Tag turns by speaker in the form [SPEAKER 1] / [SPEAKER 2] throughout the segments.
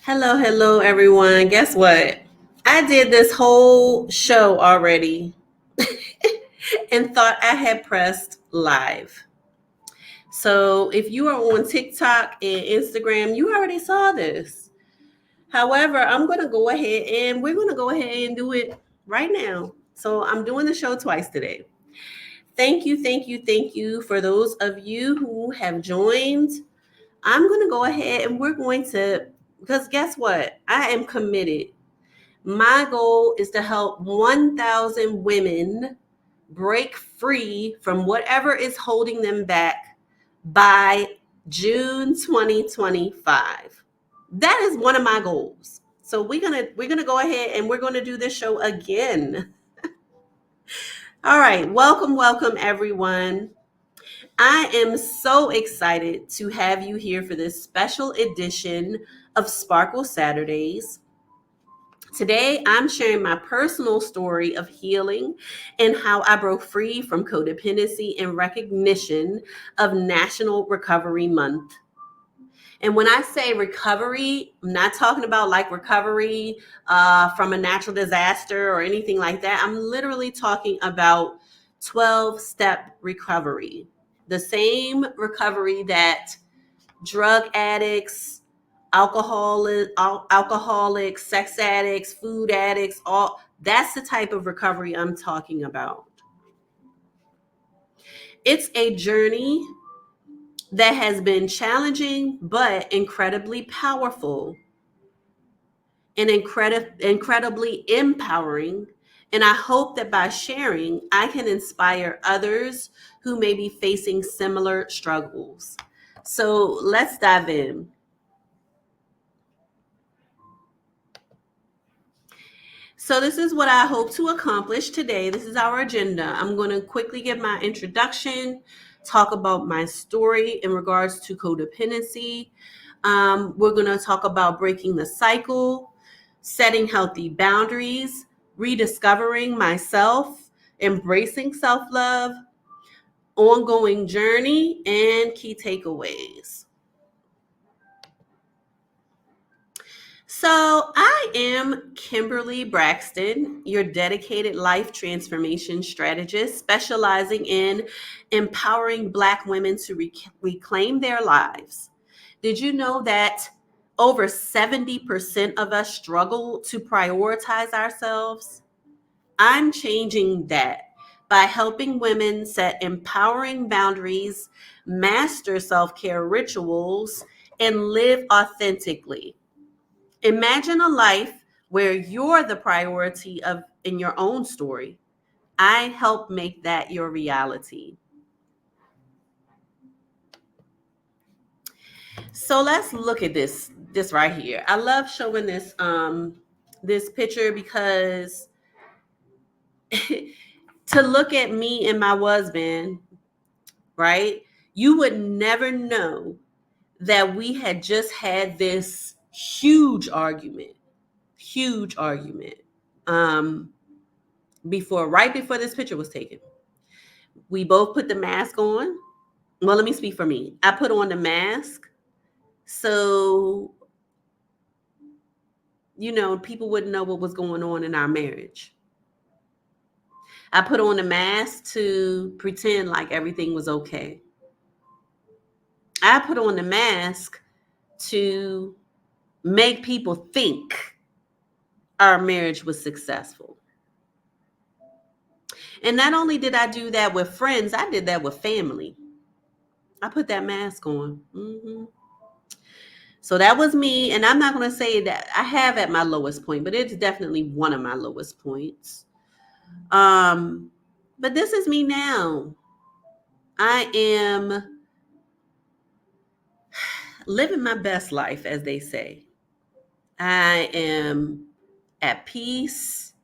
[SPEAKER 1] Hello, everyone. Guess what? I did this whole show already and thought I had pressed live. So if you are on TikTok and Instagram, you already saw this. However, I'm going to go ahead and we're going to go ahead and do it right now. So I'm doing the show twice today. Thank you for those of you who have joined. I'm going to go ahead and we're going to, because guess what? I am committed. My goal is to help 1,000 women break free from whatever is holding them back by June 2025. That is one of my goals. So we're gonna go ahead and we're gonna do this show again. All right, welcome everyone. I am so excited to have you here for this special edition of Sparkle Saturdays. Today, I'm sharing my personal story of healing and how I broke free from codependency in recognition of National Recovery Month. And when I say recovery, I'm not talking about like recovery from a natural disaster or anything like that. I'm literally talking about 12-step recovery, the same recovery that drug addicts, alcoholics, sex addicts, food addicts, all that's the type of recovery I'm talking about. It's a journey that has been challenging but incredibly powerful and incredibly empowering. And I hope that by sharing, I can inspire others who may be facing similar struggles. So let's dive in. So this is what I hope to accomplish today. This is our agenda. I'm going to quickly give my introduction, talk about my story in regards to codependency. We're going to talk about breaking the cycle, setting healthy boundaries, rediscovering myself, embracing self-love, ongoing journey, and key takeaways. So, I am Kimberly Braxton, your dedicated life transformation strategist, specializing in empowering Black women to reclaim their lives. Did you know that over 70% of us struggle to prioritize ourselves? I'm changing that by helping women set empowering boundaries, master self care rituals, and live authentically. Imagine a life where you're the priority of in your own story. I help make that your reality. So let's look at this right here. I love showing this picture because to look at me and my husband, right? You would never know that we had just had this huge argument. Um right before this picture was taken. We both put the mask on. Well, let me speak for me. I put on the mask so, people wouldn't know what was going on in our marriage. I put on the mask to pretend like everything was okay. I put on the mask to make people think our marriage was successful. And not only did I do that with friends, I did that with family. I put that mask on. So that was me. And I'm not going to say that I have at my lowest point, but it's definitely one of my lowest points. But this is me now. I am living my best life, as they say. I am at peace.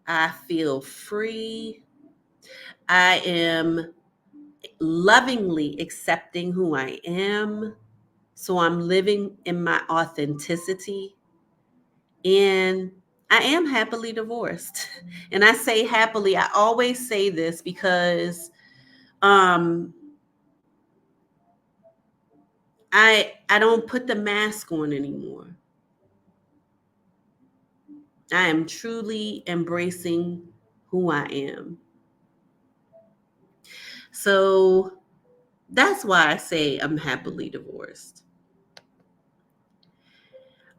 [SPEAKER 1] I feel free. I am lovingly accepting who I am. So I'm living in my authenticity. And I am happily divorced. And I say happily, I always say this because um I don't put the mask on anymore. I am truly embracing who I am. So that's why I say I'm happily divorced.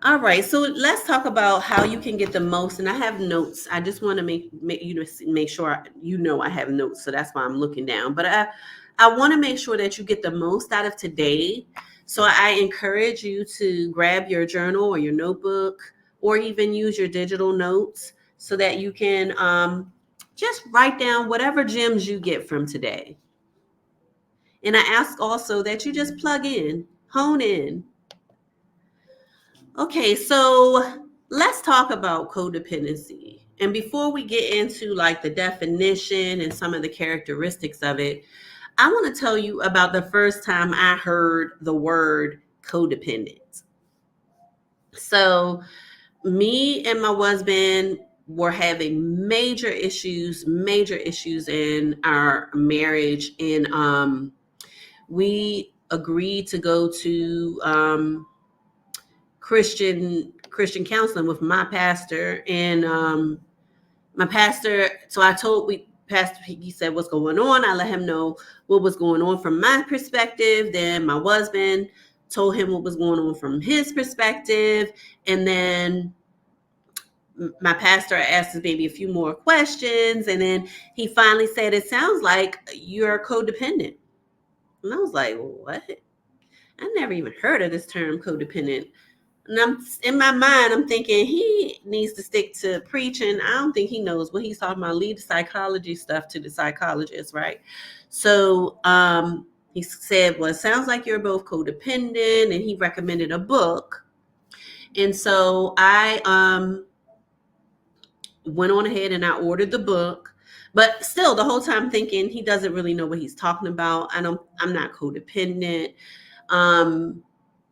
[SPEAKER 1] All right, so let's talk about how you can get the most. And I have notes. I just want to make sure I have notes. So that's why I'm looking down. But I want to make sure that you get the most out of today. So I encourage you to grab your journal or your notebook, or even use your digital notes so that you can just write down whatever gems you get from today. And I ask also that you just plug in, hone in. Okay, so let's talk about codependency. And before we get into like the definition and some of the characteristics of it, I want to tell you about the first time I heard the word codependent. So, me and my husband were having major issues in our marriage, and we agreed to go to Christian counseling with my pastor, and my pastor. So I told we pastor. He said what's going on. I let him know what was going on from my perspective. Then my husband told him what was going on from his perspective, and then my pastor asked us maybe a few more questions, and then he finally said, "It sounds like you're codependent." And I was like, "What?" I never even heard of this term codependent. And I'm in my mind, I'm thinking he needs to stick to preaching. I don't think he knows what he's talking about. Leave the psychology stuff to the psychologist, right? So he said, "Well, it sounds like you're both codependent," and he recommended a book. And so I went on ahead and I ordered the book. But still, the whole time thinking he doesn't really know what he's talking about. I'm not codependent. Um,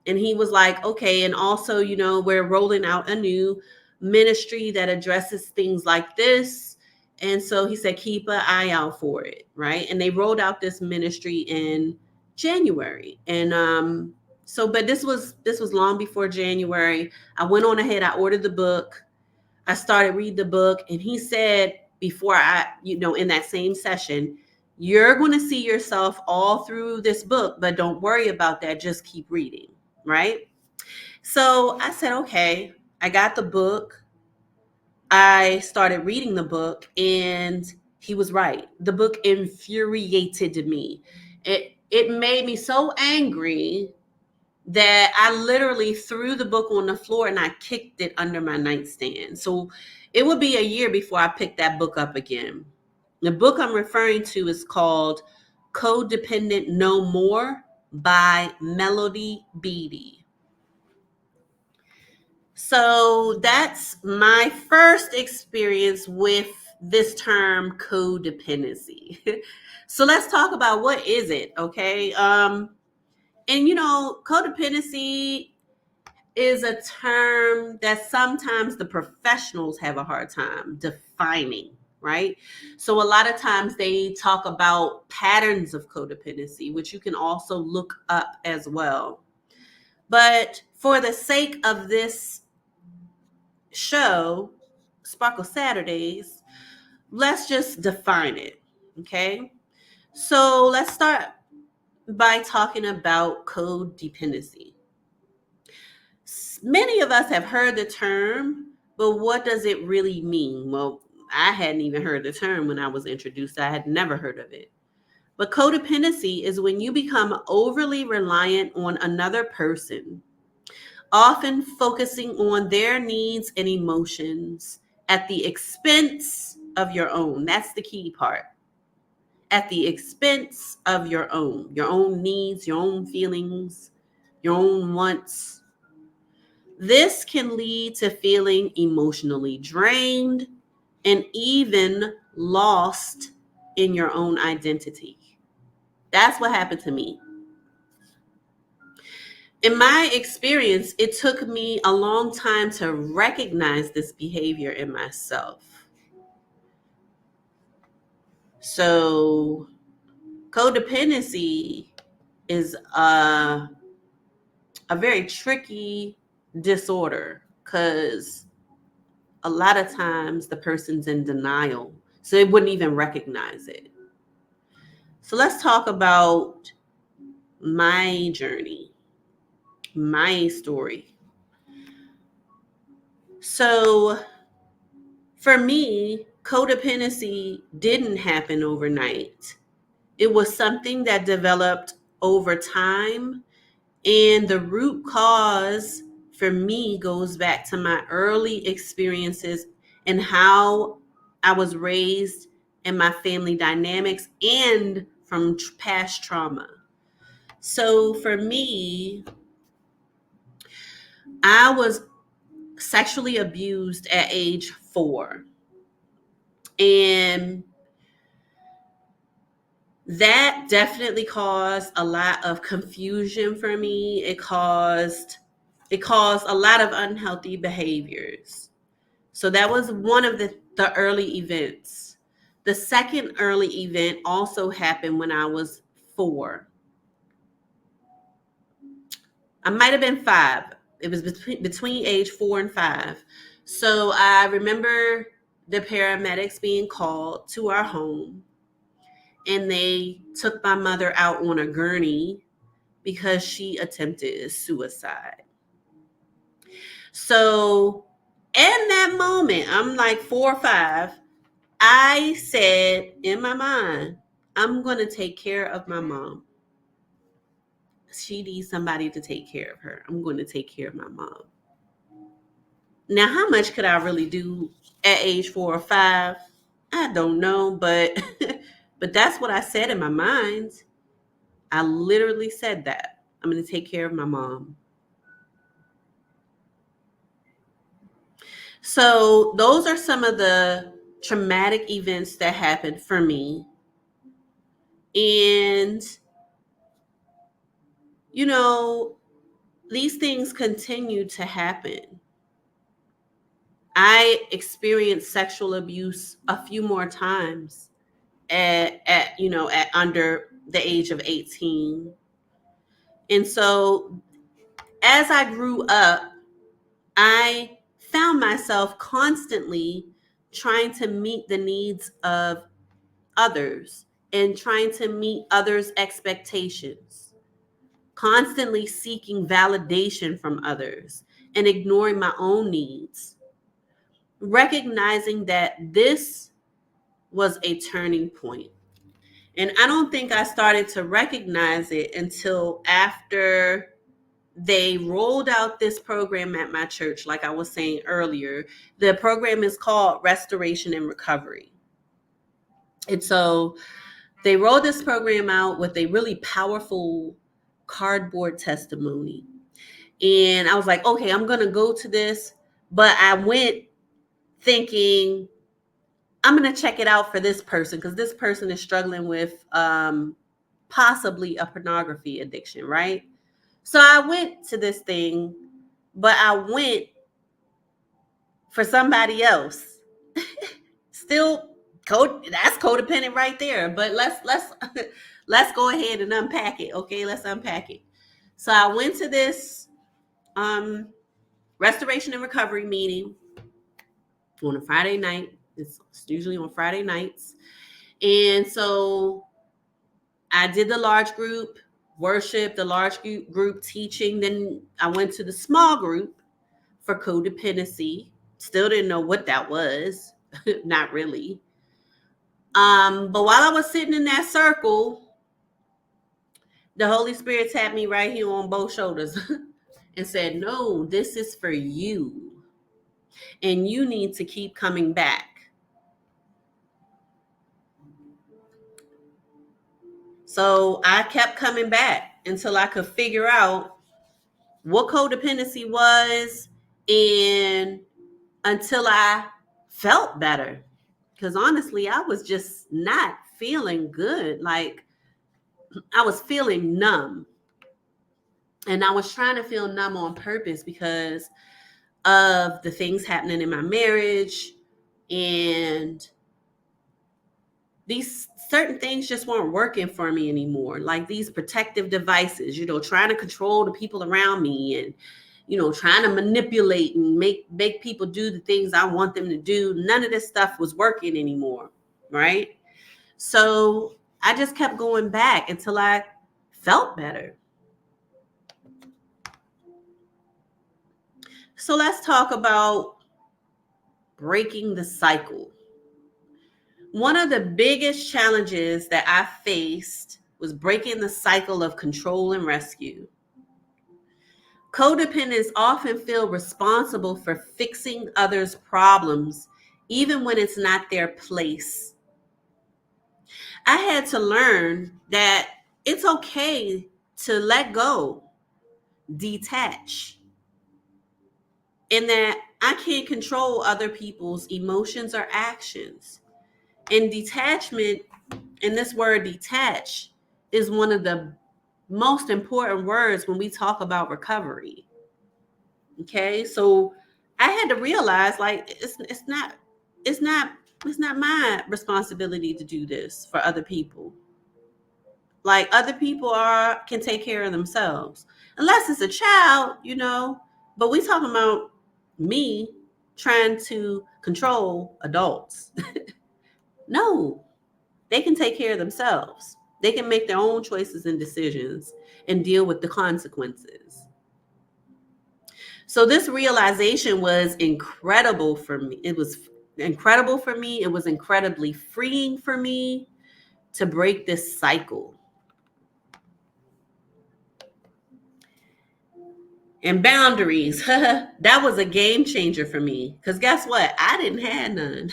[SPEAKER 1] and he was like, okay, and also, we're rolling out a new ministry that addresses things like this. And so he said, keep an eye out for it, right? And they rolled out this ministry in January. And but this was long before January. I went on ahead, I ordered the book, I started reading the book, and he said before in that same session, you're going to see yourself all through this book, but don't worry about that. Just keep reading, right? So I said, okay, I got the book. I started reading the book, and he was right. The book infuriated me. It made me so angry that I literally threw the book on the floor and I kicked it under my nightstand. So it would be a year before I picked that book up again. The book I'm referring to is called Codependent No More by Melody Beattie. So that's my first experience with this term codependency. So let's talk about what is it, okay? And codependency is a term that sometimes the professionals have a hard time defining, right? So a lot of times they talk about patterns of codependency, which you can also look up as well. But for the sake of this show, Sparkle Saturdays, let's just define it, okay? So let's start by talking about codependency. Many of us have heard the term, but what does it really mean? Well, I hadn't even heard the term when I was introduced. I had never heard of it. But codependency is when you become overly reliant on another person, often focusing on their needs and emotions at the expense of your own. That's the key part. At the expense of your own needs, your own feelings, your own wants. This can lead to feeling emotionally drained and even lost in your own identity. That's what happened to me. In my experience, it took me a long time to recognize this behavior in myself. So, codependency is a very tricky disorder because a lot of times the person's in denial, so they wouldn't even recognize it. So let's talk about my journey, my story. So for me, codependency didn't happen overnight. It was something that developed over time. And the root cause for me goes back to my early experiences and how I was raised and my family dynamics and from past trauma. So for me, I was sexually abused at age 4. And that definitely caused a lot of confusion for me. It caused a lot of unhealthy behaviors. So that was one of the early events. The second early event also happened when I was 4. I might have been 5. It was between age 4 and 5. So I remember the paramedics being called to our home, and they took my mother out on a gurney because she attempted suicide. So in that moment, I'm like 4 or 5, I said in my mind, I'm going to take care of my mom. She needs somebody to take care of her. I'm going to take care of my mom. Now, how much could I really do at age 4 or 5? I don't know, but but that's what I said in my mind. I literally said that. I'm going to take care of my mom. So, those are some of the traumatic events that happened for me. And you know, these things continue to happen. I experienced sexual abuse a few more times at under the age of 18. And so as I grew up, I found myself constantly trying to meet the needs of others and trying to meet others' expectations, constantly seeking validation from others and ignoring my own needs, recognizing that this was a turning point. And I don't think I started to recognize it until after they rolled out this program at my church. Like I was saying earlier, the program is called Restoration and Recovery. And so they rolled this program out with a really powerful cardboard testimony. And I was like, okay, I'm going to go to this. But I went thinking, I'm going to check it out for this person because this person is struggling with possibly a pornography addiction, right? So I went to this thing, but I went for somebody else. Still that's codependent right there. But let's go ahead and unpack it. Okay, let's unpack it. So I went to this restoration and recovery meeting on a Friday night. It's usually on Friday nights. And so I did the large group worship, the large group teaching. Then I went to the small group for codependency. Still didn't know what that was. Not really. But while I was sitting in that circle, the Holy Spirit tapped me right here on both shoulders and said, no, this is for you. And you need to keep coming back. So I kept coming back until I could figure out what codependency was and until I felt better. Because honestly, I was just not feeling good. Like I was feeling numb. And I was trying to feel numb on purpose because of the things happening in my marriage. And these certain things just weren't working for me anymore. Like these protective devices, trying to control the people around me and trying to manipulate and make people do the things I want them to do. None of this stuff was working anymore, right? So I just kept going back until I felt better. So let's talk about breaking the cycle. One of the biggest challenges that I faced was breaking the cycle of control and rescue. Codependents often feel responsible for fixing others' problems, even when it's not their place. I had to learn that it's okay to let go, detach, and that I can't control other people's emotions or actions. And detachment, and this word detach, is one of the most important words when we talk about recovery. Okay, so I had to realize, like, it's not it's not my responsibility to do this for other people. Like, other people can take care of themselves, unless it's a child. But we talking about me trying to control adults. No, they can take care of themselves. They can make their own choices and decisions and deal with the consequences. So this realization was incredible for me. It was incredible for me. It was incredibly freeing for me to break this cycle. And boundaries, that was a game changer for me. Because guess what? I didn't have none.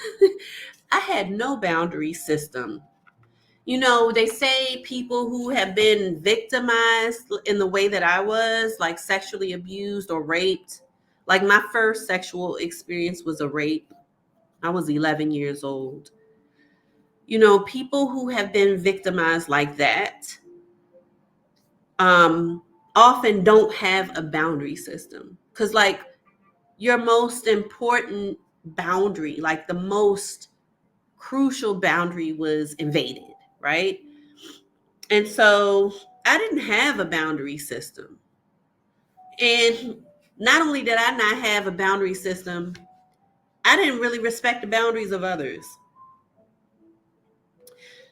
[SPEAKER 1] I had no boundary system. They say people who have been victimized in the way that I was, like sexually abused or raped. Like, my first sexual experience was a rape. I was 11 years old. People who have been victimized like that um, often don't have a boundary system. Because, like, your most important boundary, like the most crucial boundary, was invaded, right? And so I didn't have a boundary system. And not only did I not have a boundary system, I didn't really respect the boundaries of others.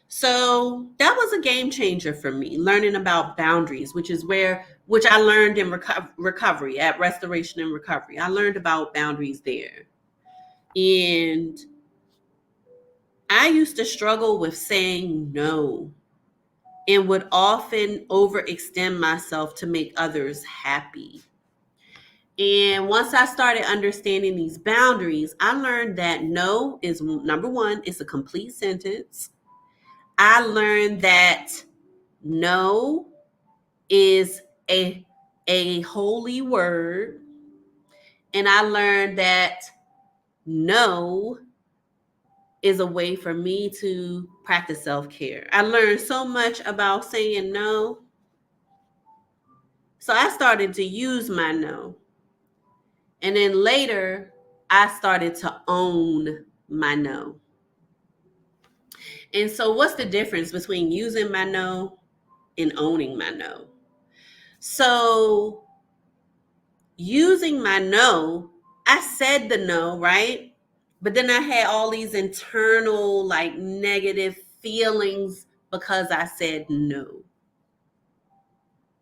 [SPEAKER 1] So that was a game changer for me, learning about boundaries, which I learned in recovery, at restoration and recovery. I learned about boundaries there. And I used to struggle with saying no and would often overextend myself to make others happy. And once I started understanding these boundaries, I learned that no is, number one, it's a complete sentence. I learned that no is a holy word. And I learned that no is a way for me to practice self-care. I learned so much about saying no. So I started to use my no. And then later, I started to own my no. And so what's the difference between using my no and owning my no? So using my no, I said the no, right? But then I had all these internal, like, negative feelings because I said no,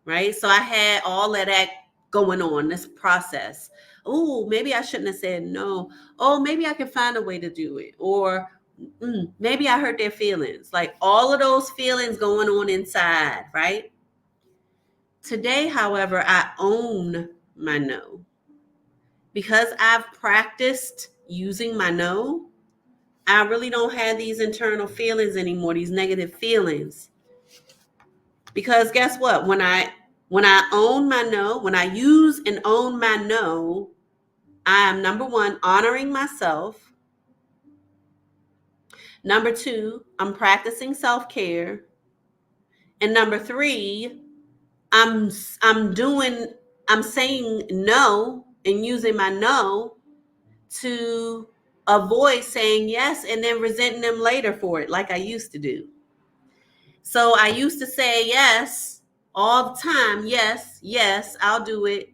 [SPEAKER 1] right? So I had all of that going on, this process. Oh, maybe I shouldn't have said no. Oh, maybe I can find a way to do it. Or maybe I hurt their feelings. Like, all of those feelings going on inside, right? Today, however, I own my no. Because I've practiced using my no, I really don't have these internal feelings anymore, these negative feelings. Because guess what? When I own my no, when I use and own my no, I am, number one, honoring myself. Number two, I'm practicing self-care. And number three, I'm I'm doing I'm saying no and using my no to avoid saying yes and then resenting them later for it, like I used to do. So I used to say yes all the time. Yes, yes, I'll do it.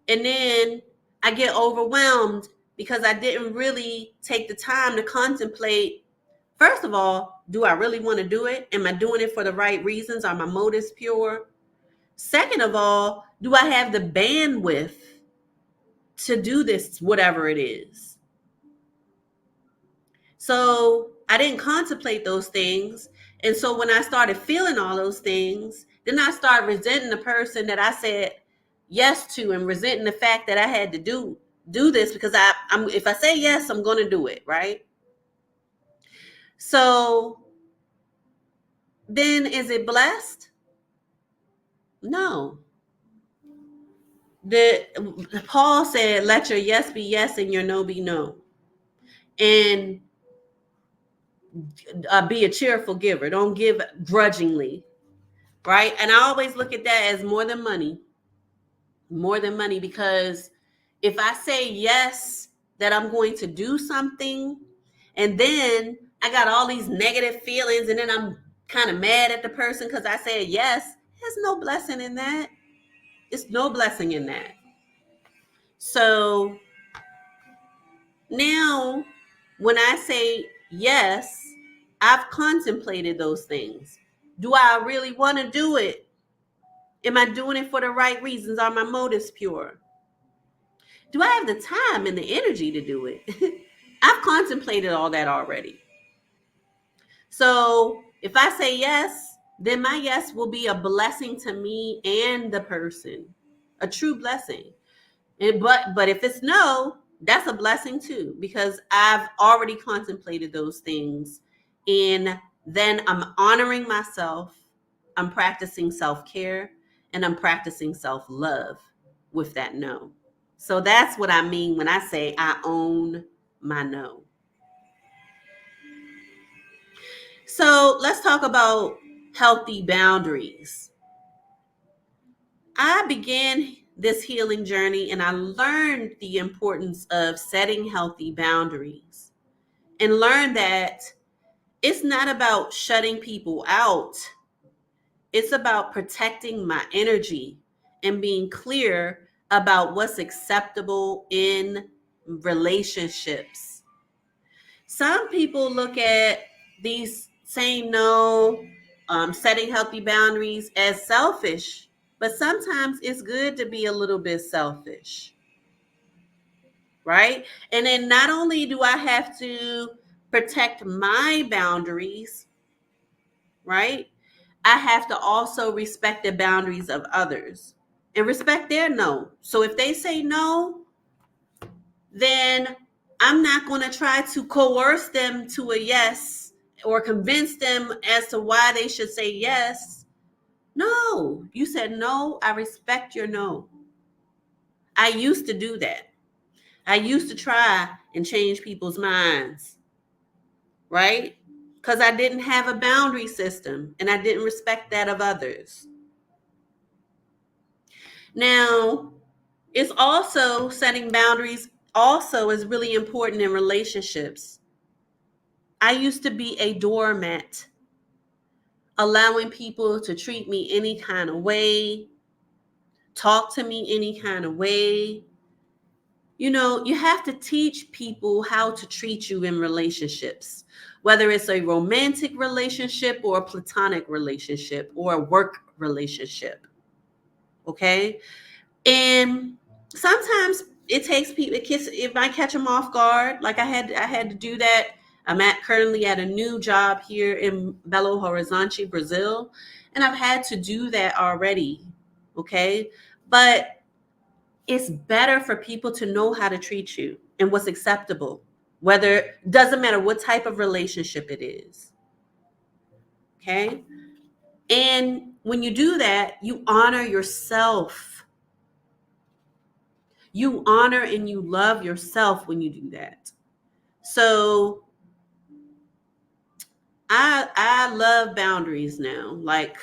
[SPEAKER 1] And then I get overwhelmed because I didn't really take the time to contemplate. First of all, do I really want to do it? Am I doing it for the right reasons? Are my motives pure? Second of all, do I have the bandwidth to do this, whatever it is? So I didn't contemplate those things. And so when I started feeling all those things, then I started resenting the person that I said yes to, and resenting the fact that I had to do this, because I'm if I say yes, I'm going to do it, right? So then is it blessed? No. The Paul said, "Let your yes be yes and your no be no." And be a cheerful giver. Don't give grudgingly, right? And I always look at that as more than money, because if I say yes, that I'm going to do something, and then I got all these negative feelings, and then I'm kind of mad at the person because I said yes, there's no blessing in that. It's no blessing in that. So now, when I say yes, I've contemplated those things. Do I really want to do it? Am I doing it for the right reasons? Are my motives pure? Do I have the time and the energy to do it? I've contemplated all that already. So if I say yes, then my yes will be a blessing to me and the person, a true blessing. But if it's no, that's a blessing too, because I've already contemplated those things, and then I'm honoring myself, I'm practicing self-care, and I'm practicing self-love with that no. So that's what I mean when I say I own my no. So let's talk about healthy boundaries. I began this healing journey and I learned the importance of setting healthy boundaries, and learned that it's not about shutting people out, it's about protecting my energy and being clear about what's acceptable in relationships. Some people look at these same no, setting healthy boundaries as selfish, but sometimes it's good to be a little bit selfish, right? And then not only do I have to protect my boundaries, right? I have to also respect the boundaries of others and respect their no. So if they say no, then I'm not going to try to coerce them to a yes or convince them as to why they should say yes. No, you said no. I respect your no. I used to do that. I used to try and change people's minds, right? Because I didn't have a boundary system and I didn't respect that of others. Now, it's also setting boundaries also is really important in relationships. I used to be a doormat, allowing people to treat me any kind of way, talk to me any kind of way. You know, you have to teach people how to treat you in relationships, whether it's a romantic relationship or a platonic relationship or a work relationship. Okay. And sometimes it takes people, it might catch them off guard. Like I had to do that. I'm currently at a new job here in Belo Horizonte, Brazil, and I've had to do that already. Okay. But it's better for people to know how to treat you and what's acceptable, whether doesn't matter what type of relationship it is. Okay. And when you do that, you honor yourself. You honor and you love yourself when you do that. So I love boundaries now. Like,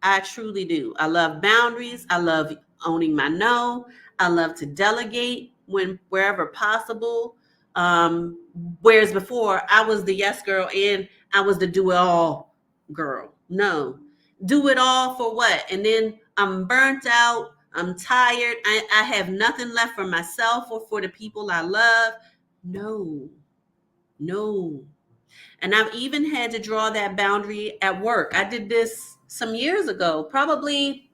[SPEAKER 1] I truly do. I love boundaries. I love owning my no. I love to delegate when wherever possible. Um, Whereas before I was the yes girl and I was the do it all girl. No. Do it all for what? And then I'm burnt out. I'm tired. I have nothing left for myself or for the people I love. No, no. And I've even had to draw that boundary at work. I did this some years ago, probably,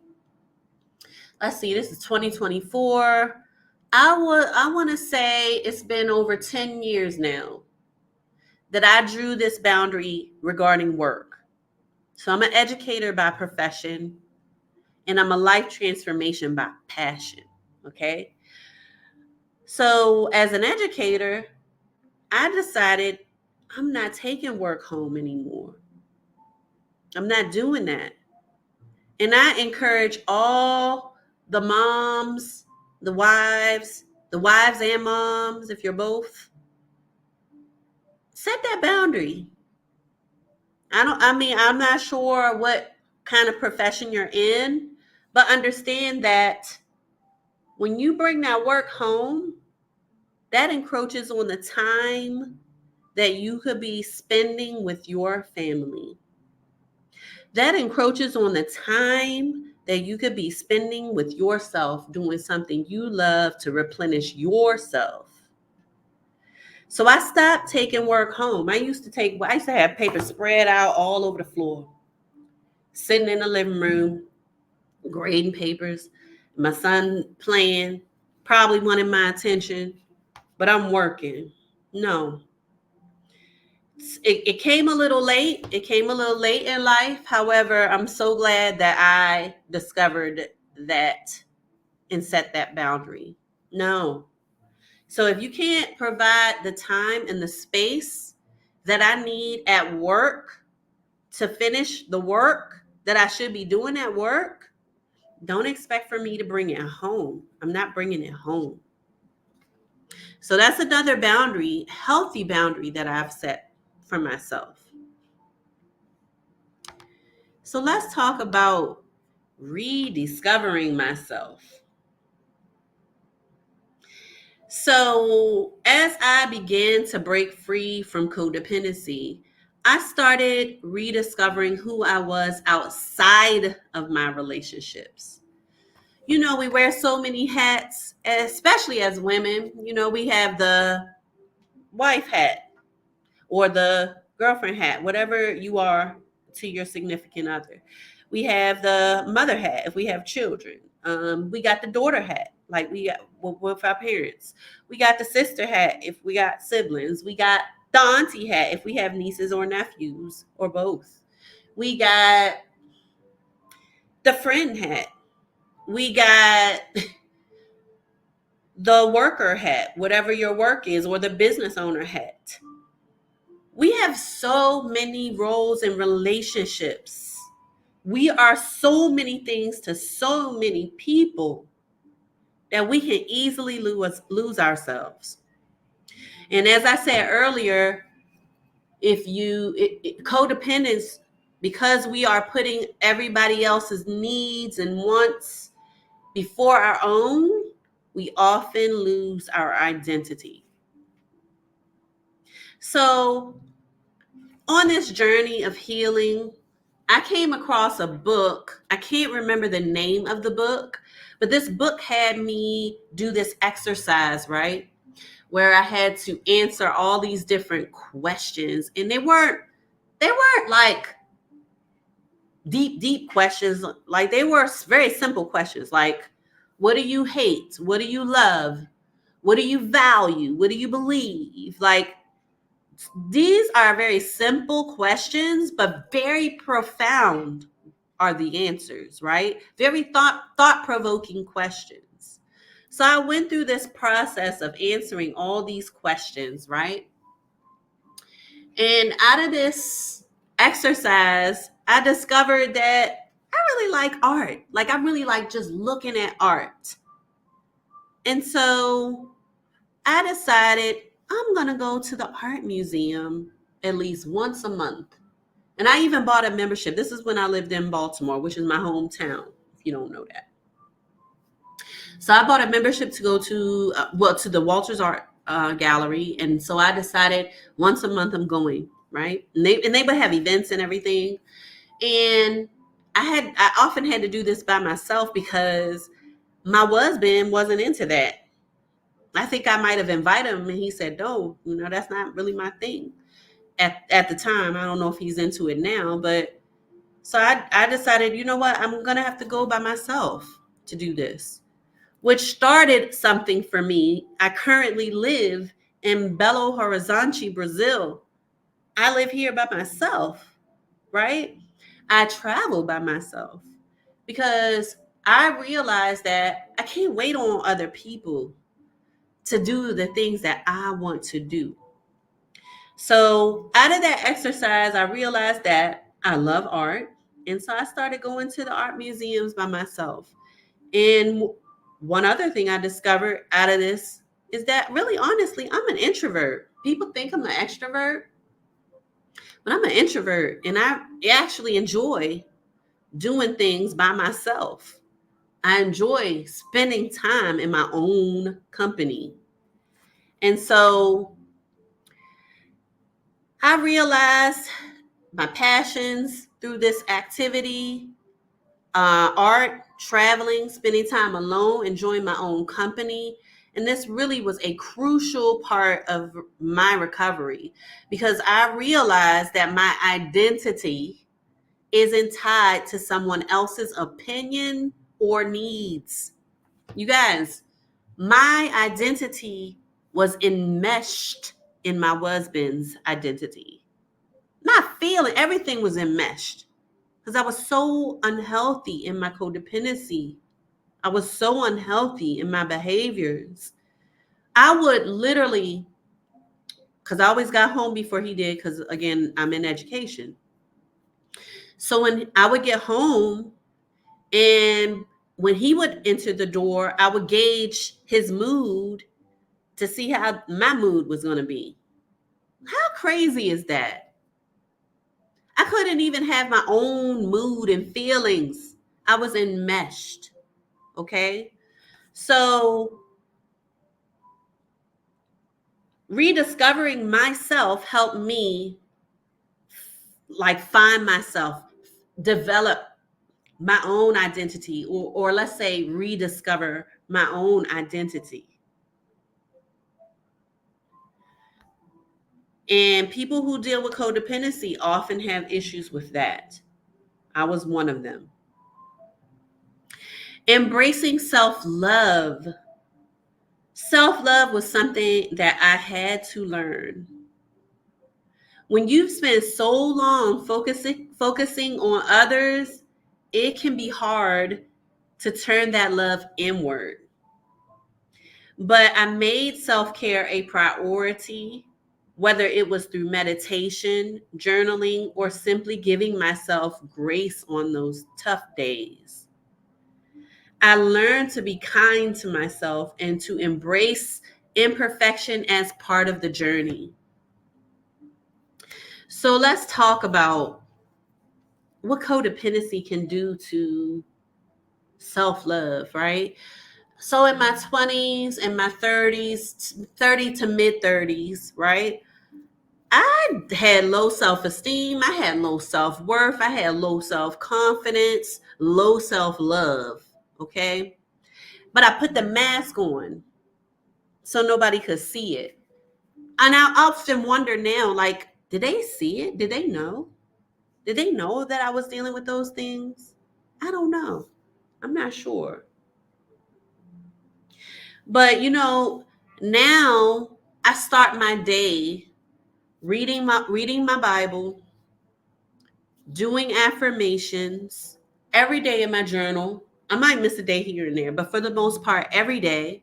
[SPEAKER 1] let's see, this is 2024. I want to say it's been over 10 years now that I drew this boundary regarding work. So I'm an educator by profession and I'm a life transformation by passion. Okay. So as an educator, I decided I'm not taking work home anymore. I'm not doing that. And I encourage all the moms, the wives and moms, if you're both, set that boundary. I'm not sure what kind of profession you're in, but understand that when you bring that work home, that encroaches on the time that you could be spending with your family. That encroaches on the time that you could be spending with yourself doing something you love to replenish yourself. So I stopped taking work home. I used to have paper spread out all over the floor, sitting in the living room, grading papers. My son playing, probably wanted my attention, but I'm working. No. It came a little late. It came a little late in life. However, I'm so glad that I discovered that and set that boundary. No. So if you can't provide the time and the space that I need at work to finish the work that I should be doing at work, don't expect for me to bring it home. I'm not bringing it home. So that's another boundary, healthy boundary that I've set for myself. So let's talk about rediscovering myself. So as I began to break free from codependency, I started rediscovering who I was outside of my relationships. You know, we wear so many hats, especially as women. You know, we have the wife hat or the girlfriend hat, whatever you are to your significant other. We have the mother hat if we have children. We got the daughter hat, like we got with our parents. We got the sister hat if we got siblings. We got the auntie hat if we have nieces or nephews or both. We got the friend hat. We got the worker hat, whatever your work is, or the business owner hat. We have so many roles in relationships. We are so many things to so many people that we can easily lose ourselves. And as I said earlier, codependence, because we are putting everybody else's needs and wants before our own, we often lose our identity. So on this journey of healing, I came across a book. I can't remember the name of the book, but this book had me do this exercise, right? Where I had to answer all these different questions. And they weren't like deep questions. Like they were very simple questions. Like, what do you hate? What do you love? What do you value? What do you believe? Like, these are very simple questions, but very profound are the answers, right? Very thought-provoking questions. So I went through this process of answering all these questions, right? And out of this exercise, I discovered that I really like art. Like I really like just looking at art. And so I decided I'm going to go to the art museum at least once a month. And I even bought a membership. This is when I lived in Baltimore, which is my hometown, if you don't know that. So I bought a membership to go to, to the Walters Art Gallery. And so I decided once a month I'm going, right? And they would have events and everything. And I often had to do this by myself because My husband wasn't into that. I think I might have invited him and he said, no, that's not really my thing at the time. I don't know if he's into it now, but so I decided, you know what, I'm going to have to go by myself to do this, which started something for me. I currently live in Belo Horizonte, Brazil. I live here by myself, right? I travel by myself because I realized that I can't wait on other people to do the things that I want to do. So, out of that exercise, I realized that I love art. And so I started going to the art museums by myself. And one other thing I discovered out of this is that really, honestly, I'm an introvert. People think I'm an extrovert, but I'm an introvert. And I actually enjoy doing things by myself. I enjoy spending time in my own company. And so I realized my passions through this activity, art, traveling, spending time alone, enjoying my own company. And this really was a crucial part of my recovery because I realized that my identity isn't tied to someone else's opinion or needs. You guys, my identity was enmeshed in my husband's identity. Not feeling, everything was enmeshed because I was so unhealthy in my codependency. I was so unhealthy in my behaviors. I would literally, because I always got home before he did, because again, I'm in education. So when I would get home and when he would enter the door, I would gauge his mood to see how my mood was going to be. How crazy is that? I couldn't even have my own mood and feelings. I was enmeshed. Okay. So rediscovering myself helped me like find myself, develop my own identity, or let's say rediscover my own identity. And people who deal with codependency often have issues with that. I was one of them. Embracing self love. Self love was something that I had to learn. When you've spent so long focusing on others, it can be hard to turn that love inward. But I made self-care a priority, whether it was through meditation, journaling, or simply giving myself grace on those tough days. I learned to be kind to myself and to embrace imperfection as part of the journey. So let's talk about what codependency can do to self-love, right? So in my 20s and my 30s, 30 to mid 30s, right? I had low self-esteem, I had low self-worth, I had low self-confidence, low self-love, okay? But I put the mask on so nobody could see it. And I often wonder now, like, did they see it? Did they know? Did they know that I was dealing with those things? I don't know. I'm not sure. But now I start my day reading my Bible, doing affirmations every day in my journal. I might miss a day here and there, but for the most part, every day.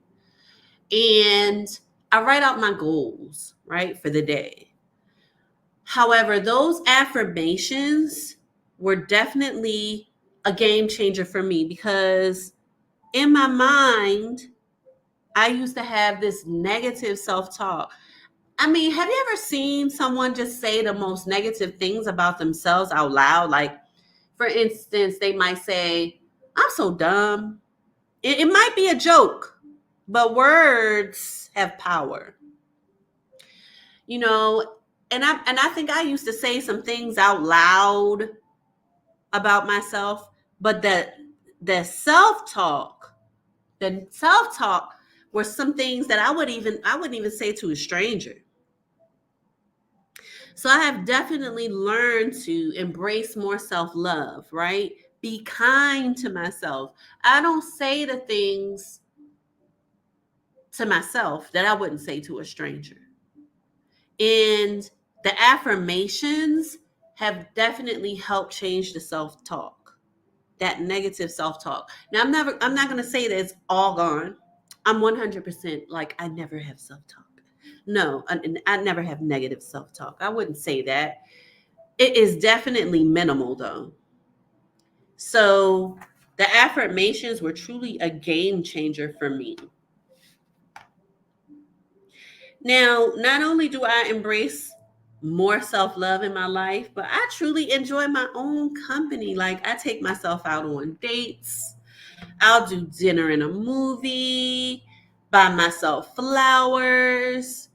[SPEAKER 1] And I write out my goals, right, for the day. However, those affirmations were definitely a game changer for me because in my mind, I used to have this negative self talk. I mean, have you ever seen someone just say the most negative things about themselves out loud? Like, for instance, they might say, I'm so dumb. It might be a joke, but words have power, you know. And I think I used to say some things out loud about myself, but the self-talk The self-talk were some things that I wouldn't even say to a stranger. So I have definitely learned to embrace more self-love, right? Be kind to myself. I don't say the things to myself that I wouldn't say to a stranger. And the affirmations have definitely helped change the self-talk, that negative self-talk. Now I'm not going to say that it's all gone. I'm 100% like I never have self-talk. No, I never have negative self-talk. I wouldn't say that. It is definitely minimal though. So the affirmations were truly a game changer for me. Now, not only do I embrace more self love in my life, but I truly enjoy my own company. Like, I take myself out on dates, I'll do dinner and a movie, buy myself flowers,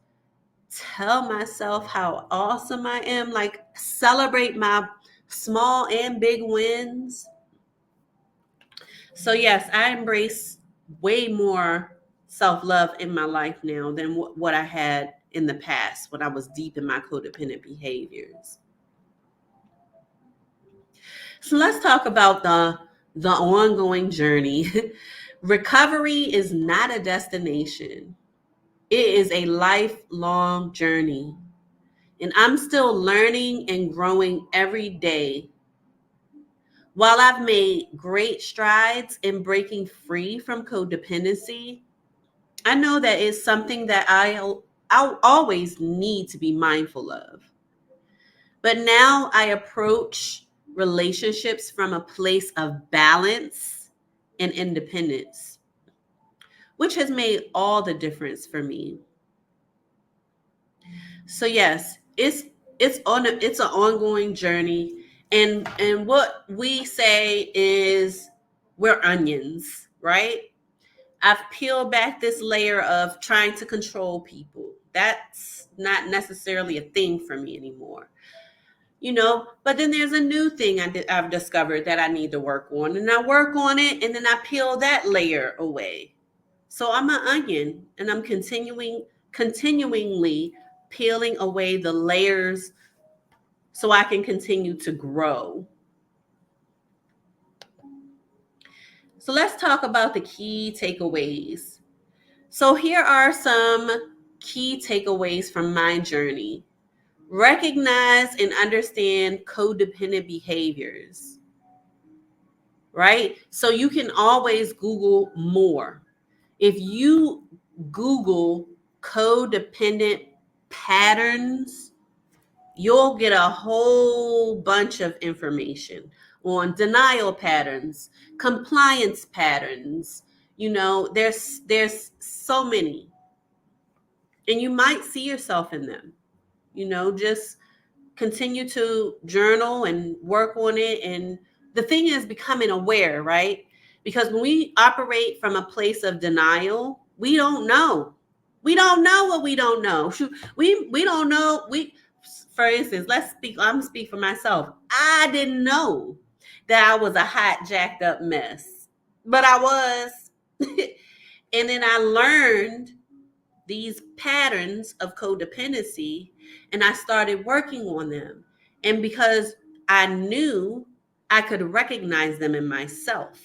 [SPEAKER 1] tell myself how awesome I am, like, celebrate my small and big wins. So, yes, I embrace way more self love in my life now than what I had in the past when I was deep in my codependent behaviors. So, let's talk about the ongoing journey. Recovery is not a destination, it is a lifelong journey. And I'm still learning and growing every day. While I've made great strides in breaking free from codependency, I know that it's something that I'll always need to be mindful of. But now I approach relationships from a place of balance and independence, which has made all the difference for me. So yes, it's an ongoing journey, and what we say is we're onions, right? I've peeled back this layer of trying to control people. That's not necessarily a thing for me anymore. But then there's a new thing I've discovered that I need to work on, and I work on it, and then I peel that layer away. So I'm an onion, and I'm continuingly peeling away the layers so I can continue to grow. So let's talk about the key takeaways. So here are some key takeaways from my journey. Recognize and understand codependent behaviors, right? So you can always Google more. If you Google codependent patterns, you'll get a whole bunch of information on denial patterns, compliance patterns. There's so many, and you might see yourself in them. Just continue to journal and work on it. And the thing is becoming aware, right? Because when we operate from a place of denial, we don't know. We don't know what we don't know. We don't know. For instance, I'm speak for myself. I didn't know that I was a hot, jacked up mess. But I was. And then I learned these patterns of codependency, and I started working on them. And because I knew, I could recognize them in myself.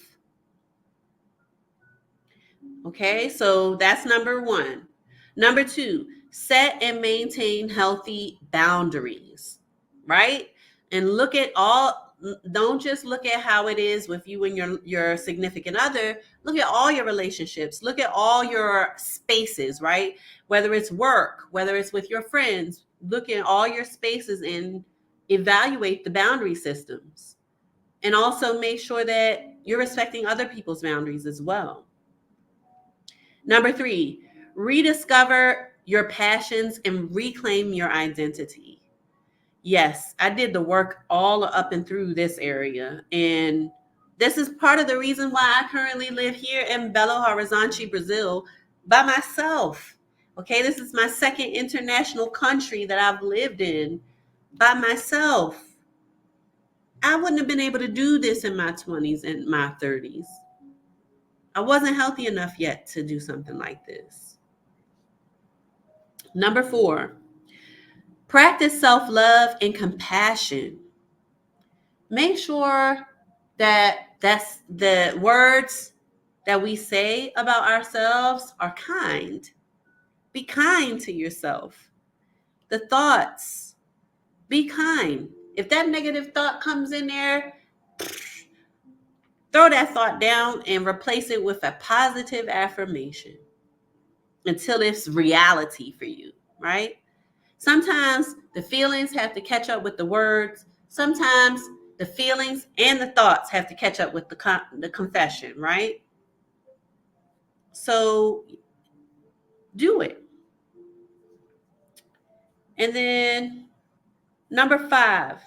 [SPEAKER 1] Okay, so that's number one. Number two, set and maintain healthy boundaries, right? And don't just look at how it is with you and your significant other. Look at all your relationships. Look at all your spaces, right? Whether it's work, whether it's with your friends, look at all your spaces and evaluate the boundary systems. And also make sure that you're respecting other people's boundaries as well. Number three, rediscover your passions and reclaim your identity. Yes, I did the work all up and through this area. And this is part of the reason why I currently live here in Belo Horizonte, Brazil, by myself. Okay, this is my second international country that I've lived in by myself. I wouldn't have been able to do this in my 20s and my 30s. I wasn't healthy enough yet to do something like this. Number 4, practice self-love and compassion. Make sure that's the words that we say about ourselves are kind. Be kind to yourself. The thoughts, be kind. If that negative thought comes in there, throw that thought down and replace it with a positive affirmation until it's reality for you, right? Sometimes the feelings have to catch up with the words. Sometimes the feelings and the thoughts have to catch up with the confession, right? So do it. And then number 5,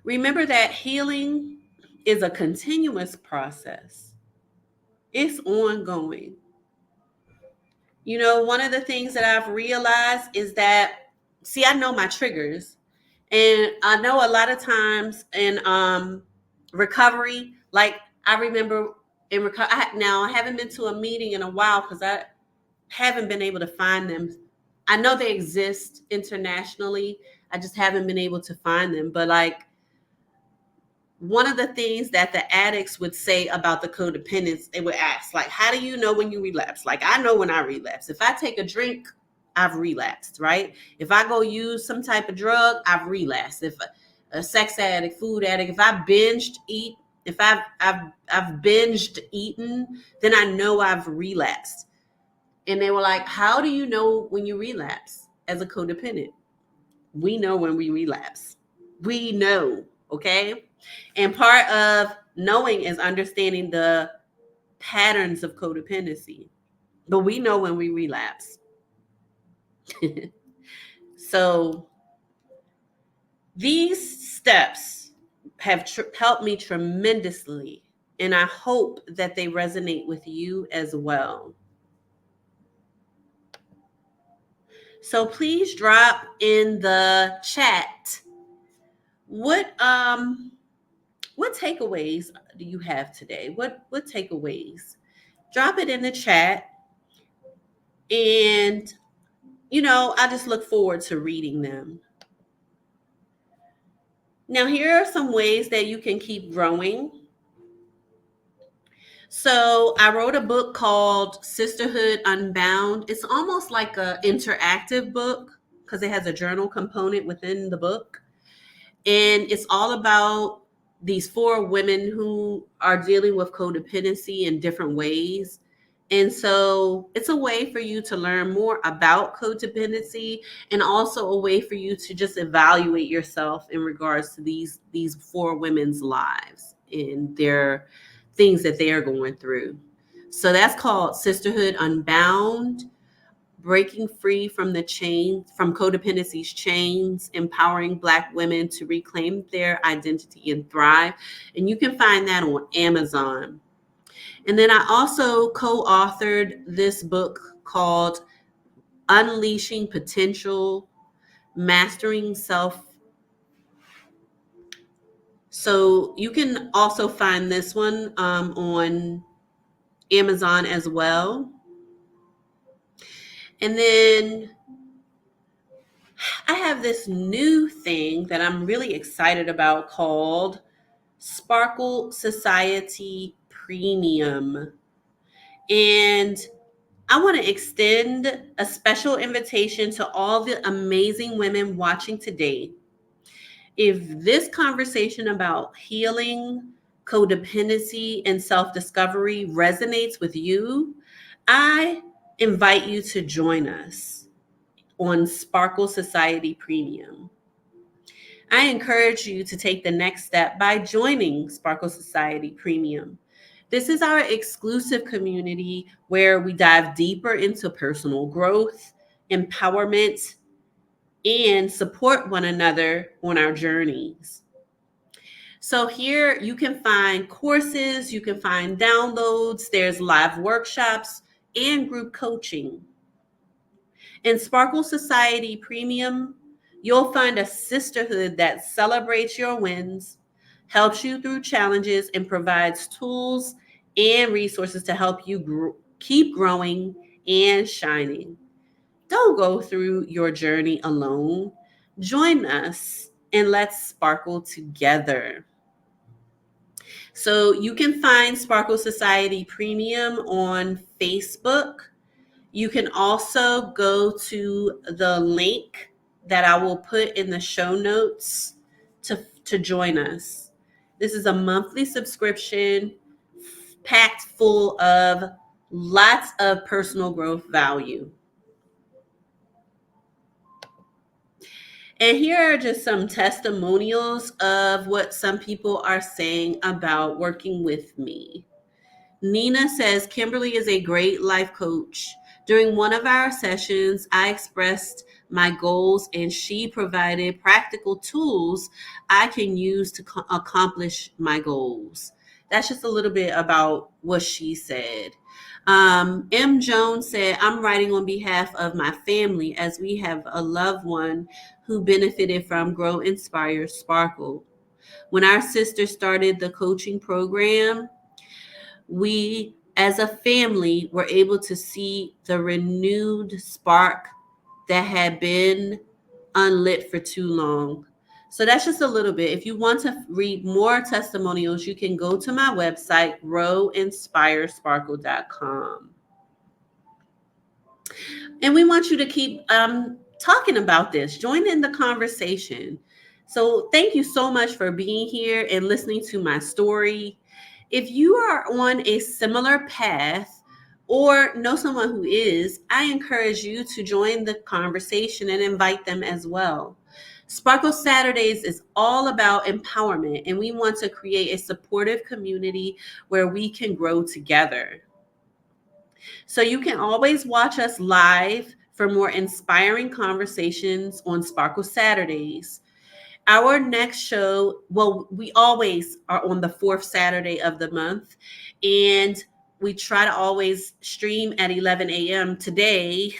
[SPEAKER 1] remember that healing is a continuous process. It's ongoing. You know, one of the things that I've realized is that, see, I know my triggers. And I know a lot of times in recovery, like I remember in recovery, now I haven't been to a meeting in a while because I haven't been able to find them. I know they exist internationally. I just haven't been able to find them. But like one of the things that the addicts would say about the codependents, they would ask, like, how do you know when you relapse? Like, I know when I relapse. If I take a drink, I've relapsed, right? If I go use some type of drug, I've relapsed. If a sex addict, food addict, if I binged eat, if I've binged eaten, then I know I've relapsed. And they were like, how do you know when you relapse as a codependent? We know when we relapse. We know, okay? And part of knowing is understanding the patterns of codependency. But we know when we relapse. So these steps have helped me tremendously, and I hope that they resonate with you as well. So please drop in the chat what takeaways do you have today? What takeaways? Drop it in the chat, and I just look forward to reading them. Now, here are some ways that you can keep growing. So, I wrote a book called Sisterhood Unbound. It's almost like an interactive book because it has a journal component within the book. And it's all about these 4 women who are dealing with codependency in different ways. And so it's a way for you to learn more about codependency, and also a way for you to just evaluate yourself in regards to these 4 women's lives and their things that they are going through. So that's called Sisterhood Unbound: Breaking Free from the Chains, from Codependency's Chains, Empowering Black Women to Reclaim Their Identity and Thrive. And you can find that on Amazon. And then I also co-authored this book called Unleashing Potential, Mastering Self. So you can also find this one on Amazon as well. And then I have this new thing that I'm really excited about called Sparkle Society Premium. And I want to extend a special invitation to all the amazing women watching today. If this conversation about healing, codependency, and self discovery resonates with you, I invite you to join us on Sparkle Society Premium. I encourage you to take the next step by joining Sparkle Society Premium. This is our exclusive community where we dive deeper into personal growth, empowerment, and support one another on our journeys. So here you can find courses, you can find downloads, there's live workshops and group coaching. In Sparkle Society Premium, you'll find a sisterhood that celebrates your wins, helps you through challenges, and provides tools and resources to help you keep growing and shining. Don't go through your journey alone. Join us and let's sparkle together. So you can find Sparkle Society Premium on Facebook. You can also go to the link that I will put in the show notes to join us. This is a monthly subscription packed full of lots of personal growth value. And here are just some testimonials of what some people are saying about working with me. Nina says, Kimberly is a great life coach. During one of our sessions, I expressed my goals and she provided practical tools I can use to accomplish my goals. That's just a little bit about what she said. M. Jones said, I'm writing on behalf of my family as we have a loved one who benefited from Grow, Inspire, Sparkle. When our sister started the coaching program, we as a family were able to see the renewed spark that had been unlit for too long. So that's just a little bit. If you want to read more testimonials, you can go to my website, growinspiresparkle.com. And we want you to keep talking about this. Join in the conversation. So thank you so much for being here and listening to my story. If you are on a similar path or know someone who is, I encourage you to join the conversation and invite them as well. Sparkle Saturdays is all about empowerment, and we want to create a supportive community where we can grow together. So you can always watch us live for more inspiring conversations on Sparkle Saturdays. Our next show, well, we always are on the fourth Saturday of the month, and we try to always stream at 11 a.m. Today,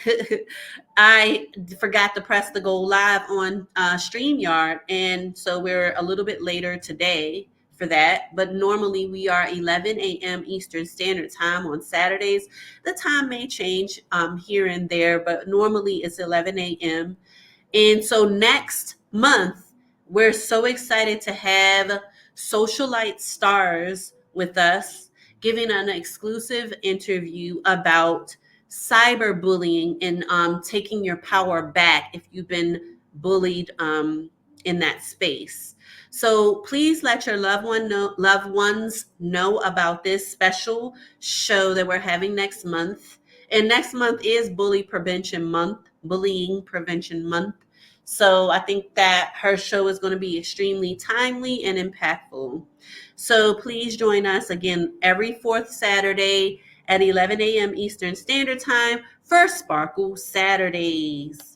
[SPEAKER 1] I forgot to press the go live on StreamYard, and so we're a little bit later today for that. But normally we are 11 a.m. Eastern Standard Time on Saturdays. The time may change here and there, but normally it's 11 a.m. And so next month, we're so excited to have socialite stars with us, giving an exclusive interview about cyberbullying and taking your power back if you've been bullied in that space. So please let your loved ones know about this special show that we're having next month. And next month is Bullying Prevention Month. So I think that her show is going to be extremely timely and impactful. So please join us again every fourth Saturday at 11 a.m. Eastern Standard Time for Sparkle Saturdays.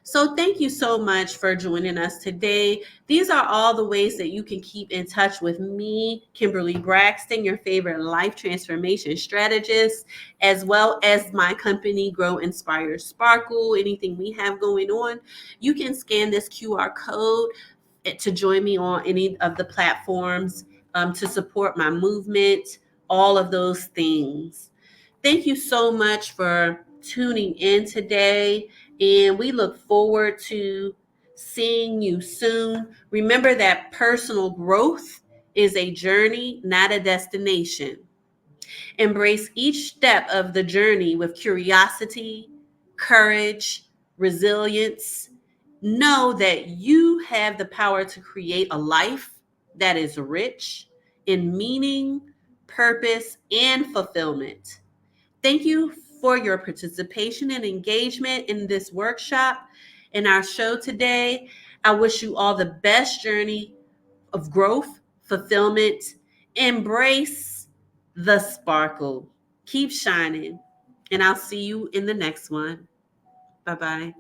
[SPEAKER 1] So thank you so much for joining us today. These are all the ways that you can keep in touch with me, Kimberly Braxton, your favorite life transformation strategist, as well as my company, Grow, Inspire, Sparkle. Anything we have going on, you can scan this QR code to join me on any of the platforms to support my movement, all of those things. Thank you so much for tuning in today, and we look forward to seeing you soon. Remember that personal growth is a journey, not a destination. Embrace each step of the journey with curiosity, courage, resilience. Know that you have the power to create a life that is rich in meaning, purpose, and fulfillment. Thank you for your participation and engagement in this workshop and our show today. I wish you all the best journey of growth, fulfillment. Embrace the sparkle. Keep shining. And I'll see you in the next one. Bye-bye.